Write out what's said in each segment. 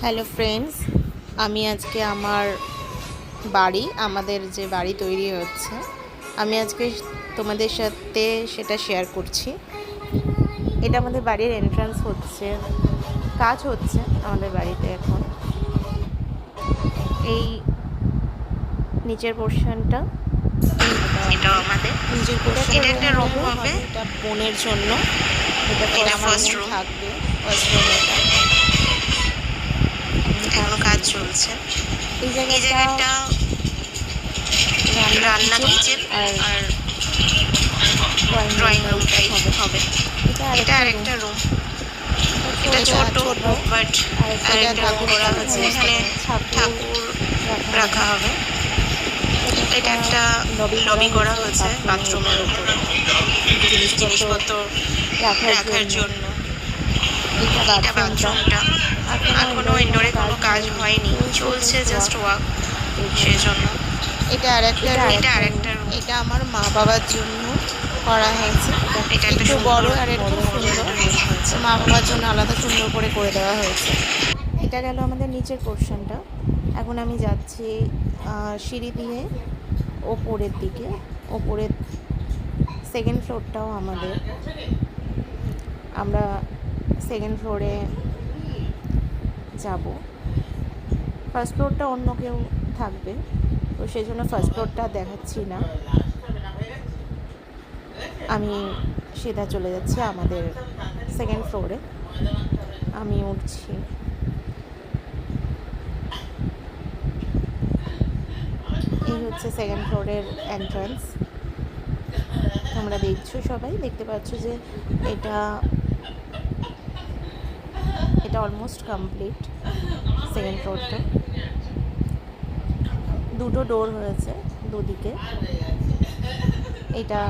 Hello friends, আমি আজকে আমাদের যে বাড়ি তৈরি হচ্ছে, আমি আজকে তোমাদের সাথে সেটা শেয়ার করছি। এটা আমাদের বাড়ির এন্ট্রান্স হচ্ছে, কাজ হচ্ছে আমাদের বাড়িতে এখন। এই নিচের পোর্শনটা এটা আমাদের নিচের পোর্শন, এটা একটা রুম হবে, এটা বোনের জন্য। এটা ফার্স্ট রুম থাকবে, ফার্স্ট রুম। এখনো কাজ চলছে। এই জায়গাটা রান্না কিচেন আর ড্রয়িং রুম টাইপ হবে। এটা আরেকটা রুম, এটা ছোট বাট আরেকটা করা হচ্ছে, এখানে ঠাকুর রাখা হবে। এটা একটা লবি করা হয়েছে বাথরুমের উপরে, জিনিসপত্র রাখার জন্য। এটা বাথরুমটা এখনো ইনডোরে কোনো কাজ হয়নি, চলছে জাস্ট ওয়ার্ক, সেই জন্য। এটা আরেকটা রুম, এটা আমার মা বাবার জন্য করা হয়েছে। এটা একটু বড় আর একটু সুন্দর, মা বাবার জন্য আলাদা সুন্দর করে দেওয়া হয়েছে। এটা গেল আমাদের নিচের পোর্শনটা। এখন আমি যাচ্ছি সিঁড়ি দিয়ে ওপরের দিকে। ওপরের সেকেন্ড ফ্লোরটাও আমাদের। আমরা সেকেন্ড ফ্লোরে যাব। ফার্স্ট ফ্লোরটা অন্য কেউ থাকবে, তো সেই জন্য ফার্স্ট ফ্লোরটা দেখাচ্ছি না। আমি সিধা চলে যাচ্ছি আমাদের সেকেন্ড ফ্লোরে। আমি উঠছি। এই হচ্ছে সেকেন্ড ফ্লোরের এন্ট্রান্স। তোমরা দেখছো, সবাই দেখতে পাচ্ছ যে এটা অলমোস্ট কমপ্লিট। সেকেন্ড ফ্লোরটা দুটো ডোর হয়েছে দুদিকে। এটা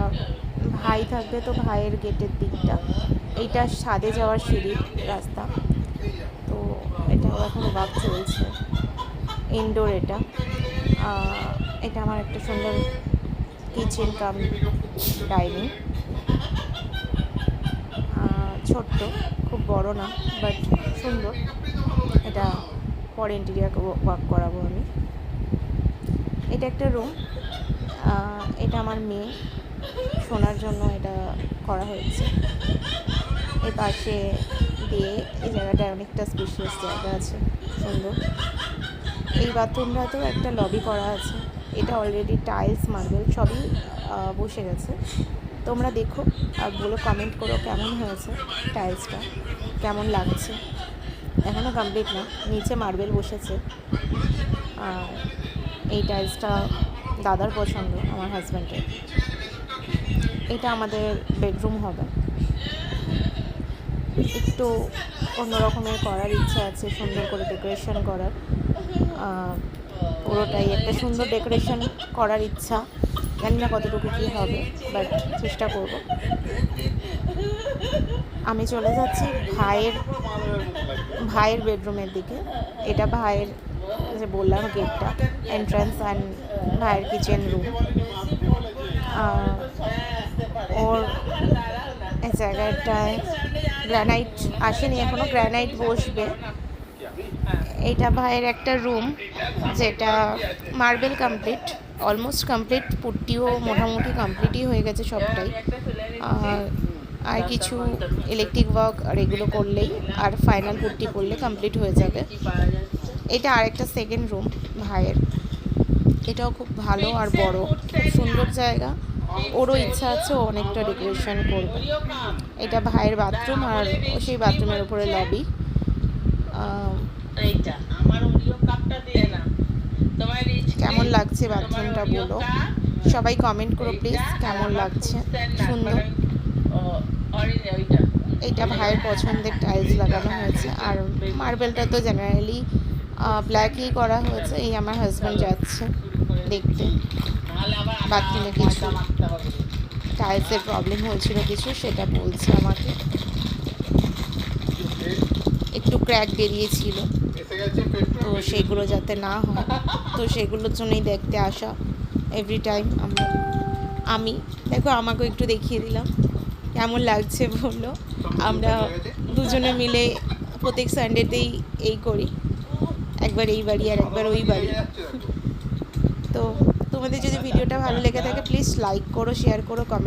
ভাই থাকবে, তো ভাইয়ের গেটের দিকটা। এইটা ছাদে যাওয়ার সিঁড়ির রাস্তা, তো এটাও এখন ওয়ার্ক চলছে। ইনডোর এটা আমার একটা সুন্দর কিচেন কাম ডাইনিং। ছোট্ট, খুব বড় না, বাট সুন্দর। এটা পরে ইন্টেরিয়ার ওয়ার্ক করাবো আমি। এটা একটা রুম, এটা আমার মেয়ে শোনার জন্য এটা করা হয়েছে। এই পাশে দিয়ে এই জায়গাটায় অনেকটা স্পেশিয়াস জায়গা আছে, সুন্দর। এই বাথরুমটাতেও একটা লবি করা আছে। এটা অলরেডি টাইলস মার্বেল সবই বসে গেছে। তোমরা দেখো আর বলো, কমেন্ট করো কেমন হয়েছে, টাইলসটা কেমন লাগছে। এখনও কমপ্লিট না, নিচে মার্বেল বসেছে। আর এই টাইলসটা দাদার পছন্দ, আমার হাজব্যান্ডের। এটা আমাদের বেডরুম হবে। একটু অন্যরকমের করার ইচ্ছা আছে, সুন্দর করে ডেকোরেশন করার। পুরোটাই একটা সুন্দর ডেকোরেশন করার ইচ্ছা। জানি না কতটুকু কী হবে, বাট চেষ্টা করব। আমি চলে যাচ্ছি ভাইয়ের বেডরুমের দিকে। এটা ভাইয়ের, যে বললাম, গেটটা এন্ট্রান্স অ্যান্ড ভাইয়ের কিচেন রুম। ওর এই জায়গাটায় গ্রানাইট আসেনি এখনও, গ্রানাইট বসবে। এইটা ভাইয়ের একটা রুম, যেটা মার্বেল কমপ্লিট, অলমোস্ট কমপ্লিট। পুট্টিও মোটামুটি কমপ্লিটই হয়ে গেছে সবটাই। আর কিছু ইলেকট্রিক ওয়ার্ক আর এগুলো করলেই, আর ফাইনাল পুট্টি করলে কমপ্লিট হয়ে যাবে। এটা আরেকটা সেকেন্ড রুম ভাইয়ের। এটাও খুব ভালো আর বড়, খুব সুন্দর জায়গা। ওরও ইচ্ছা আছে ও অনেকটা ডেকোরেশন করবে। এটা ভাইয়ের বাথরুম, আর সেই বাথরুমের উপরে লবি। কেমন লাগছে বাথরুমটা বলো, সবাই কমেন্ট করো প্লিজ, কেমন লাগছে। সুন্দর। এইটা ভাইয়ের পছন্দের টাইলস লাগানো হয়েছে, আর মার্বেলটা তো জেনারেলি ব্ল্যাকই করা হয়েছে। এই আমার হাজব্যান্ড যাচ্ছে দেখতে বাথরুমে কিছু টাইলসের প্রবলেম হয়েছিল কিছু, সেটা বলছে আমাকে। একটু ক্র্যাক বেরিয়েছিল, তো সেগুলো যাতে না হয়, তো সেগুলোর জন্যই দেখতে আসা এভরি টাইম। আমি দেখো, আমাকেও একটু দেখিয়ে দিলাম কেমন লাগছে বললো। আমরা দুজনে মিলে প্রত্যেক সানডেতেই এই করি। একবার এই বাড়ি আর একবার ওই বাড়ি। তো তোমাদের যদি ভিডিওটা ভালো লেগে থাকে প্লিজ লাইক করো, শেয়ার করো, কমেন্ট